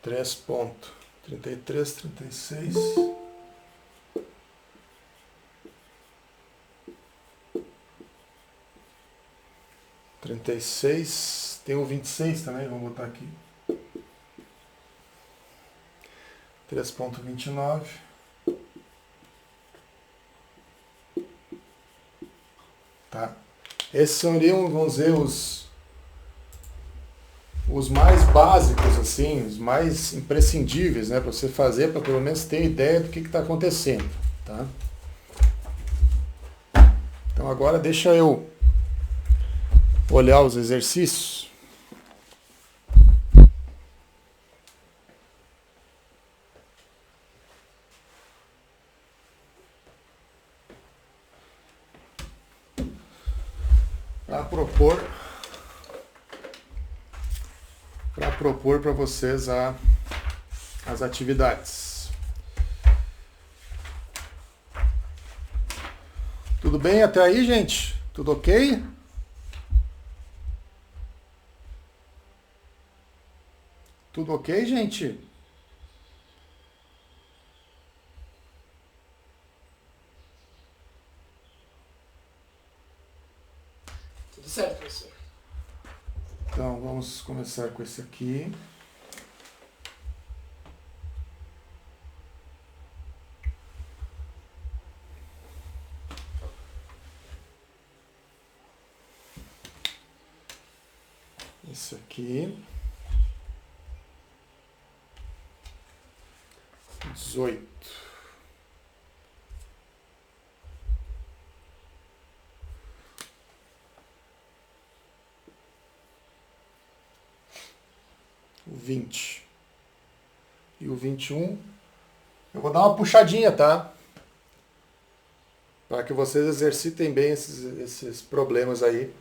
3.33, 36, 36, tem o 26 também, vamos botar aqui. 3.29. Tá? Esses seriam, vamos dizer, os mais básicos, assim, os mais imprescindíveis, né, para você fazer, para pelo menos ter ideia do que está acontecendo, tá? Então agora deixa eu olhar os exercícios. Para propor para vocês as atividades. Tudo bem até aí, gente? Tudo ok? Tudo ok, gente?
Tudo certo, professor.
Então, vamos começar com esse aqui. Esse aqui. 18. O 20. E o 21. Eu vou dar uma puxadinha, tá? Para que vocês exercitem bem esses problemas aí.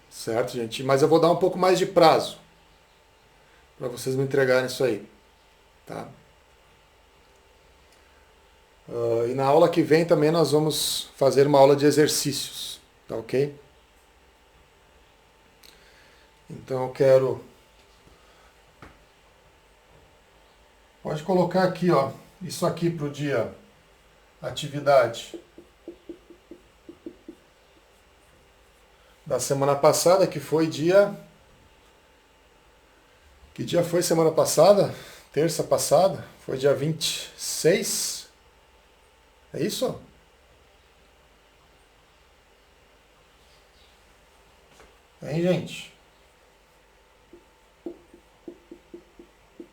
Certo, gente? Mas eu vou dar um pouco mais de prazo para vocês me entregarem isso aí. Tá? E na aula que vem também nós vamos fazer uma aula de exercícios. Tá ok? Então eu quero... Pode colocar aqui, ó, isso aqui para o dia atividade da semana passada, que foi dia... Que dia foi semana passada? Terça passada? Foi dia 26? É isso? Hein, gente?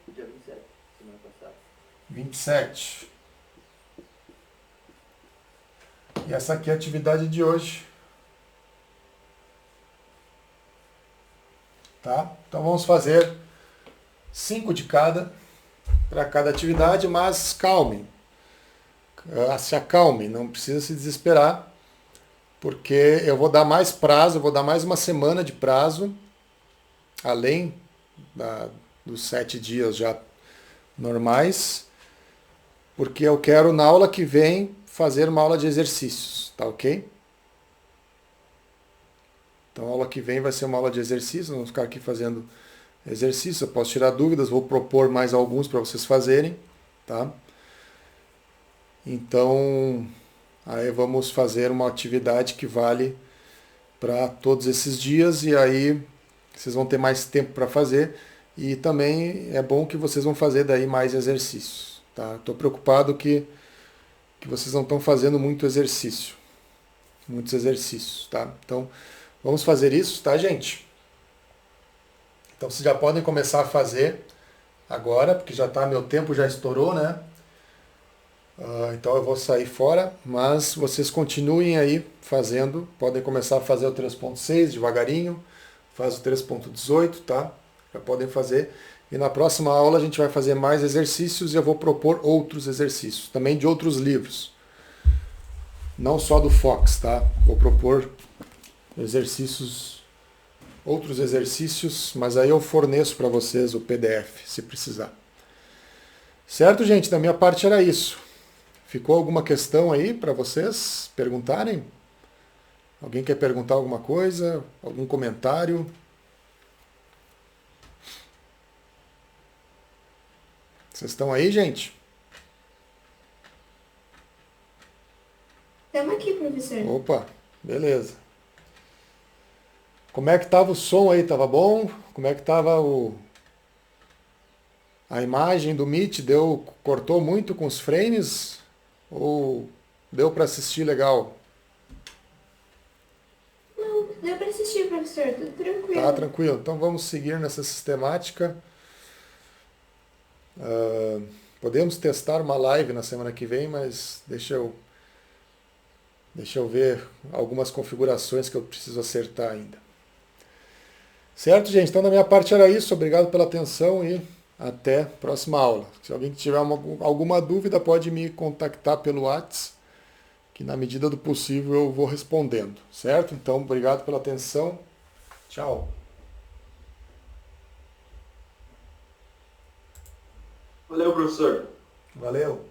Dia 27, semana passada.
27. E essa aqui é a atividade de hoje. Tá? Então vamos fazer 5 de cada para cada atividade, mas calmem. Se acalmem, não precisa se desesperar, porque eu vou dar mais prazo, eu vou dar mais uma semana de prazo, além dos 7 dias já normais, porque eu quero na aula que vem fazer uma aula de exercícios, tá ok? Então a aula que vem vai ser uma aula de exercícios, vamos ficar aqui fazendo exercício, eu posso tirar dúvidas, vou propor mais alguns para vocês fazerem, tá? Então, aí vamos fazer uma atividade que vale para todos esses dias e aí vocês vão ter mais tempo para fazer e também é bom que vocês vão fazer daí mais exercícios, tá? Estou preocupado que vocês não estão fazendo muitos exercícios, tá? Então, vamos fazer isso, tá, gente? Então vocês já podem começar a fazer agora, porque já tá, meu tempo já estourou, né? Então eu vou sair fora, mas vocês continuem aí fazendo, podem começar a fazer o 3.6 devagarinho, faz o 3.18, tá? Já podem fazer. E na próxima aula a gente vai fazer mais exercícios e eu vou propor outros exercícios, também de outros livros. Não só do Fox, tá? Vou propor outros exercícios, mas aí eu forneço para vocês o PDF, se precisar. Certo, gente? Da minha parte era isso. Ficou alguma questão aí para vocês perguntarem? Alguém quer perguntar alguma coisa? Algum comentário? Vocês estão aí, gente?
Estamos aqui, professor.
Opa, beleza. Como é que estava o som aí? Tava bom? Como é que estava a imagem do Meet? Cortou muito com os frames? Ou deu para assistir legal?
Não, deu para assistir, professor. Tudo tranquilo.
Tá tranquilo. Então vamos seguir nessa sistemática. Podemos testar uma live na semana que vem, mas deixa eu ver algumas configurações que eu preciso acertar ainda. Certo, gente? Então da minha parte era isso. Obrigado pela atenção e até a próxima aula. Se alguém tiver alguma dúvida, pode me contactar pelo WhatsApp, que na medida do possível eu vou respondendo. Certo? Então, obrigado pela atenção. Tchau.
Valeu, professor.
Valeu.